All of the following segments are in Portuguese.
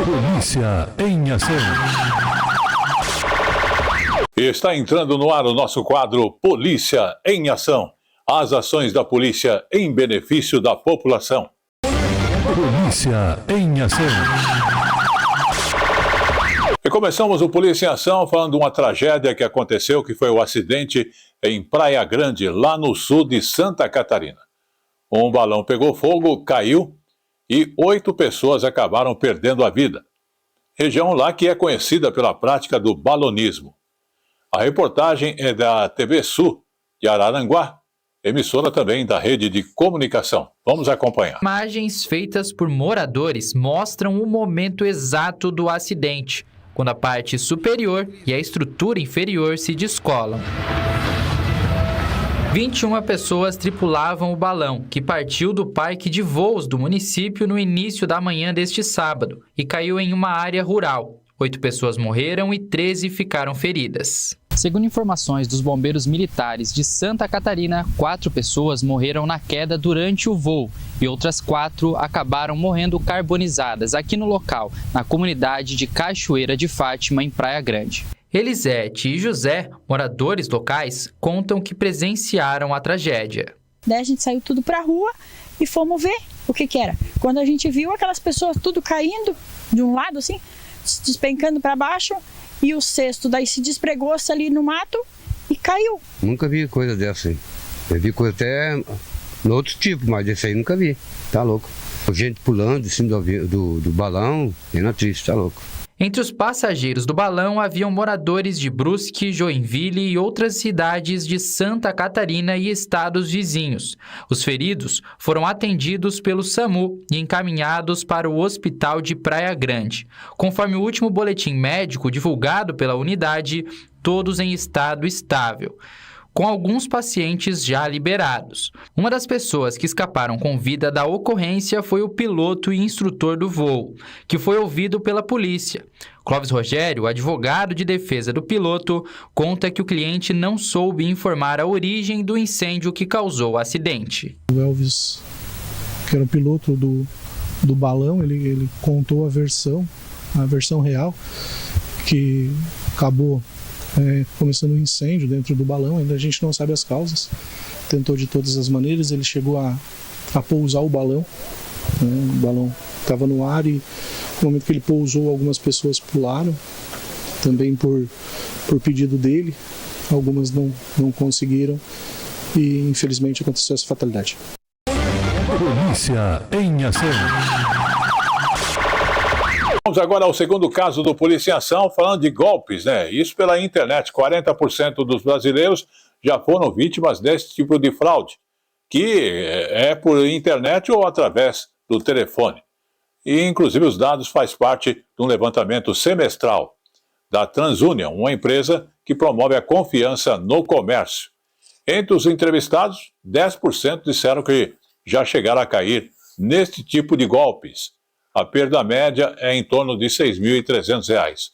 Polícia em ação. Está entrando no ar o nosso quadro Polícia em Ação. As ações da polícia em benefício da população. Polícia em ação. E começamos o Polícia em Ação falando de uma tragédia que aconteceu, que foi o acidente em Praia Grande, lá no sul de Santa Catarina. Um balão pegou fogo, caiu e 8 pessoas acabaram perdendo a vida. Região lá que é conhecida pela prática do balonismo. A reportagem é da TV Sul de Araranguá, emissora também da rede de comunicação. Vamos acompanhar. Imagens feitas por moradores mostram o momento exato do acidente, quando a parte superior e a estrutura inferior se descolam. 21 pessoas tripulavam o balão, que partiu do parque de voos do município no início da manhã deste sábado e caiu em uma área rural. 8 pessoas morreram e 13 ficaram feridas. Segundo informações dos bombeiros militares de Santa Catarina, 4 pessoas morreram na queda durante o voo e outras 4 acabaram morrendo carbonizadas aqui no local, na comunidade de Cachoeira de Fátima, em Praia Grande. Elisete e José, moradores locais, contam que presenciaram a tragédia. Daí a gente saiu tudo para a rua e fomos ver o que era. Quando a gente viu aquelas pessoas tudo caindo de um lado assim, despencando para baixo, e o cesto daí se despregou-se ali no mato e caiu. Nunca vi coisa dessa aí. Eu vi coisa até no outro tipo, mas desse aí nunca vi. Tá louco. Gente pulando em cima do balão, bem triste, tá louco. Entre os passageiros do balão haviam moradores de Brusque, Joinville e outras cidades de Santa Catarina e estados vizinhos. Os feridos foram atendidos pelo SAMU e encaminhados para o Hospital de Praia Grande. Conforme o último boletim médico divulgado pela unidade, todos em estado estável, com alguns pacientes já liberados. Uma das pessoas que escaparam com vida da ocorrência foi o piloto e instrutor do voo, que foi ouvido pela polícia. Clóvis Rogério, advogado de defesa do piloto, conta que o cliente não soube informar a origem do incêndio que causou o acidente. O Elvis, que era o piloto do balão, ele contou a versão real, que acabou começando um incêndio dentro do balão. Ainda a gente não sabe as causas, tentou de todas as maneiras, ele chegou a pousar o balão, o balão estava no ar e no momento que ele pousou, algumas pessoas pularam, também por pedido dele, algumas não conseguiram e infelizmente aconteceu essa fatalidade. Polícia em ação. Vamos agora ao segundo caso do Polícia em Ação, falando de golpes, né? Isso pela internet. 40% dos brasileiros já foram vítimas desse tipo de fraude, que é por internet ou através do telefone. E, inclusive, os dados fazem parte de um levantamento semestral da TransUnion, uma empresa que promove a confiança no comércio. Entre os entrevistados, 10% disseram que já chegaram a cair neste tipo de golpes. A perda média é em torno de R$ 6.300.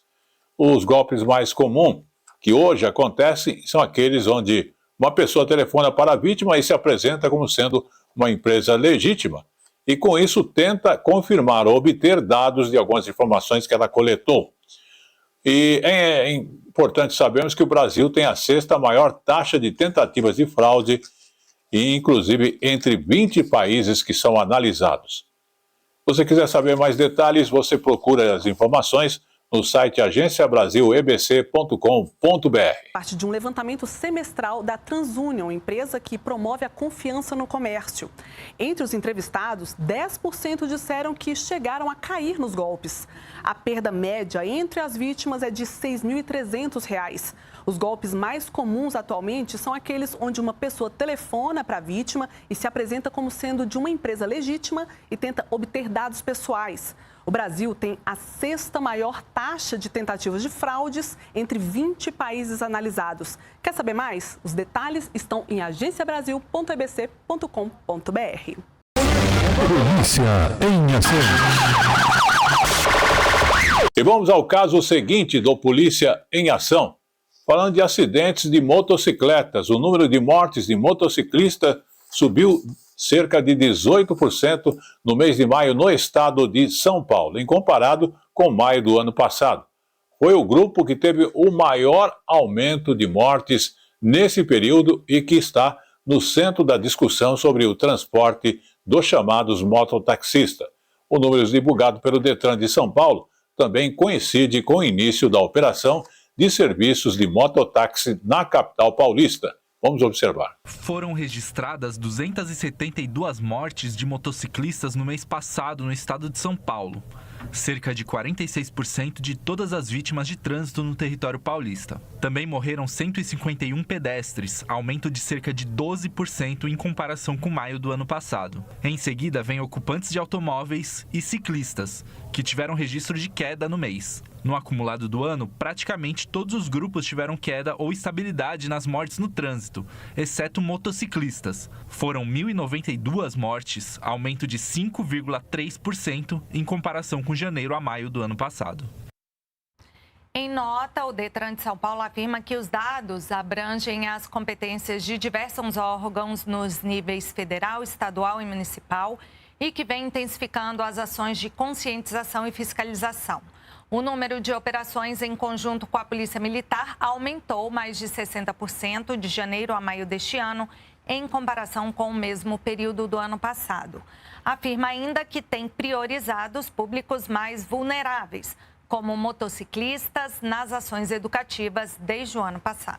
Os golpes mais comuns que hoje acontecem são aqueles onde uma pessoa telefona para a vítima e se apresenta como sendo uma empresa legítima e com isso tenta confirmar ou obter dados de algumas informações que ela coletou. E é importante sabermos que o Brasil tem a 6ª maior taxa de tentativas de fraude, e inclusive entre 20 países que são analisados. Se você quiser saber mais detalhes, você procura as informações no site agenciabrasilebc.com.br. Parte de um levantamento semestral da TransUnion, empresa que promove a confiança no comércio. Entre os entrevistados, 10% disseram que chegaram a cair nos golpes. A perda média entre as vítimas é de R$ 6.300. Os golpes mais comuns atualmente são aqueles onde uma pessoa telefona para a vítima e se apresenta como sendo de uma empresa legítima e tenta obter dados pessoais. O Brasil tem a 6ª maior taxa de tentativas de fraudes entre 20 países analisados. Quer saber mais? Os detalhes estão em agenciabrasil.ebc.com.br. Polícia em ação. E vamos ao caso seguinte do Polícia em Ação. Falando de acidentes de motocicletas, o número de mortes de motociclistas subiu cerca de 18% no mês de maio no estado de São Paulo, em comparado com maio do ano passado. Foi o grupo que teve o maior aumento de mortes nesse período e que está no centro da discussão sobre o transporte dos chamados mototaxistas. O número divulgado pelo Detran de São Paulo também coincide com o início da operação de serviços de mototáxi na capital paulista. Vamos observar. Foram registradas 272 mortes de motociclistas no mês passado no estado de São Paulo. Cerca de 46% de todas as vítimas de trânsito no território paulista. Também morreram 151 pedestres, aumento de cerca de 12% em comparação com maio do ano passado. Em seguida, vem ocupantes de automóveis e ciclistas, que tiveram registro de queda no mês. No acumulado do ano, praticamente todos os grupos tiveram queda ou estabilidade nas mortes no trânsito, exceto motociclistas. Foram 1.092 mortes, aumento de 5,3% em comparação com janeiro a maio do ano passado. Em nota, o Detran de São Paulo afirma que os dados abrangem as competências de diversos órgãos nos níveis federal, estadual e municipal e que vem intensificando as ações de conscientização e fiscalização. O número de operações em conjunto com a Polícia Militar aumentou mais de 60% de janeiro a maio deste ano, em comparação com o mesmo período do ano passado. Afirma ainda que tem priorizado os públicos mais vulneráveis, como motociclistas, nas ações educativas desde o ano passado.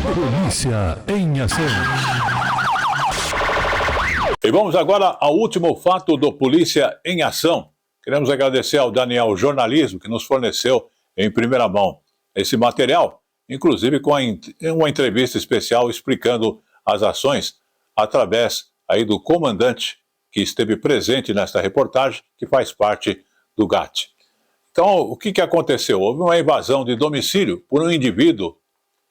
Polícia em ação. E vamos agora ao último fato do Polícia em Ação. Queremos agradecer ao Daniel Jornalismo, que nos forneceu em primeira mão esse material, inclusive com uma entrevista especial explicando as ações através aí do comandante que esteve presente nesta reportagem, que faz parte do GAT. Então, o que aconteceu? Houve uma invasão de domicílio por um indivíduo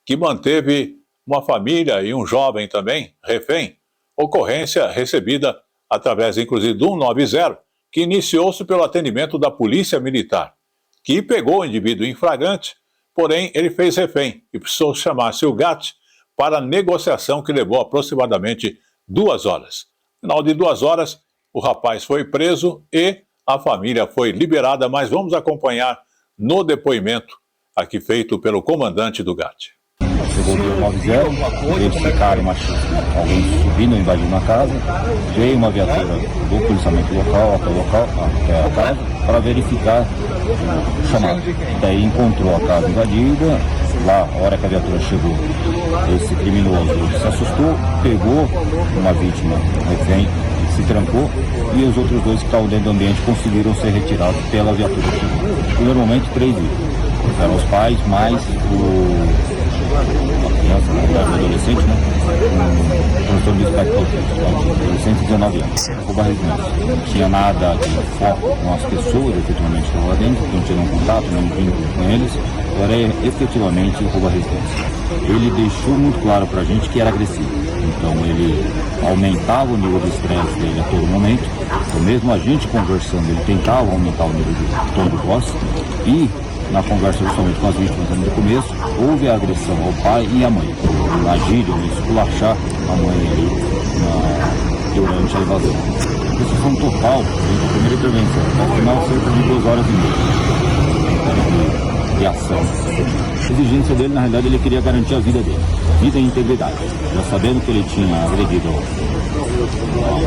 que manteve uma família e um jovem também, refém, ocorrência recebida através, inclusive, do 190, que iniciou-se pelo atendimento da Polícia Militar, que pegou o indivíduo em flagrante, porém ele fez refém e precisou chamar-se o GAT para a negociação que levou aproximadamente 2 horas. No final de 2 horas, o rapaz foi preso e a família foi liberada, mas vamos acompanhar no depoimento aqui feito pelo comandante do GAT. Chegou o 90, verificaram alguém subindo, invadindo uma casa, veio uma viatura do policiamento local até a casa para verificar o chamado. Daí encontrou a casa invadida, lá, a hora que a viatura chegou, esse criminoso se assustou, pegou uma vítima, refém, se trancou e os outros 2 que estavam dentro do ambiente conseguiram ser retirados pela viatura. No momento, 3 vítimas. Eram os pais, mais uma criança, um adolescente, né? Um transtorno do espectro autista, adolescente de 19 anos. Rouba residência. Não tinha nada de foco com as pessoas, efetivamente, que estavam lá dentro, não tinha nenhum contato, nenhum vínculo com eles. Era efetivamente rouba residência. Ele deixou muito claro pra gente que era agressivo. Então ele aumentava o nível de estresse dele a todo momento. Então, mesmo a gente conversando, ele tentava aumentar o nível de tom de voz. E na conversa justamente com as vítimas no começo, houve a agressão ao pai e à mãe. Na gíria, esculachar a mãe ali durante a invasão. A decisão total, desde a primeira intervenção, ao final cerca de 2 horas e meia de ação. A exigência dele, na realidade, ele queria garantir a vida dele, vida e integridade. Já sabendo que ele tinha agredido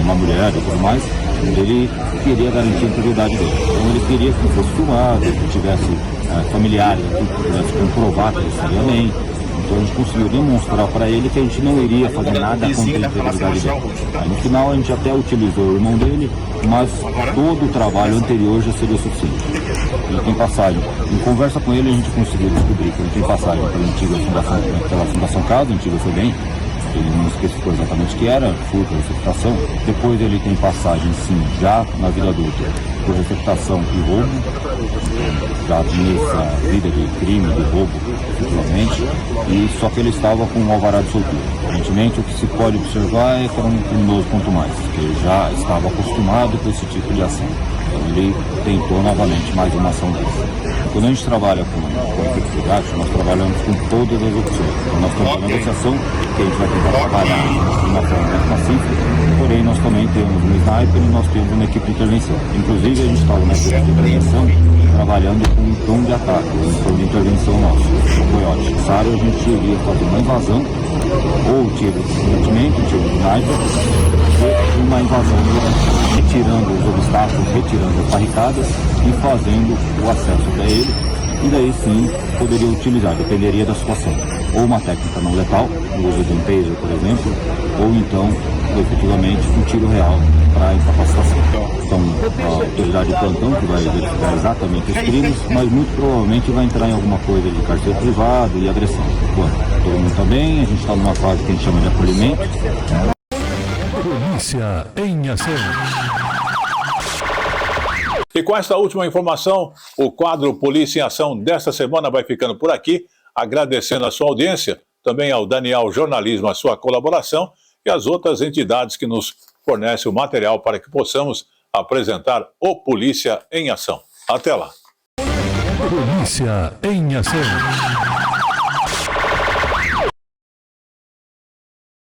uma mulher e tudo mais, ele queria garantir a integridade dele. Então ele queria que fosse filmado, que tivesse familiares que pudesse comprovar que ele estaria bem. Então a gente conseguiu demonstrar para ele que a gente não iria fazer nada contra a integridade dele. Aí, no final a gente até utilizou o irmão dele, mas todo o trabalho anterior já seria suficiente. Ele tem passagem. Em conversa com ele a gente conseguiu descobrir que ele tem passagem pela Fundação Casa, antiga FEBEM. Ele não especificou exatamente o que era, furto, receptação. Depois ele tem passagem, sim, já na vida adulta, por receptação e roubo. Já nessa vida de crime, de roubo, efetivamente. E só que ele estava com um alvará de solteiro. Aparentemente, o que se pode observar é que era um criminoso quanto mais, que ele já estava acostumado com esse tipo de ação. Então ele tentou novamente mais uma ação dessa. Quando a gente trabalha com equipe de gasto, nós trabalhamos com todas as opções. Então, nós temos uma negociação que a gente vai tentar trabalhar de uma forma mais pacífica, porém nós também temos um sniper e nós temos uma equipe de intervenção. Inclusive, a gente estava na equipe de intervenção trabalhando com um tom de ataque, um tom de intervenção nosso, o Coyote. Nessa área a gente iria fazer uma invasão, ou tiro de mantimento, tiro de sniper, ou uma invasão retirando os obstáculos, retirando as barricadas e fazendo o acesso até ele. E daí sim poderia utilizar, dependeria da situação, ou uma técnica não letal, o uso de um taser, por exemplo, ou então, efetivamente, um tiro real para incapacitação. Então, a autoridade de plantão que vai verificar exatamente os crimes, mas muito provavelmente vai entrar em alguma coisa de cárcere privado e agressão. Quando todo mundo está bem, a gente está numa fase que a gente chama de acolhimento. Polícia em ação. E com esta última informação, o quadro Polícia em Ação desta semana vai ficando por aqui, agradecendo a sua audiência, também ao Daniel Jornalismo a sua colaboração e às outras entidades que nos fornecem o material para que possamos apresentar o Polícia em Ação. Até lá. Polícia em ação.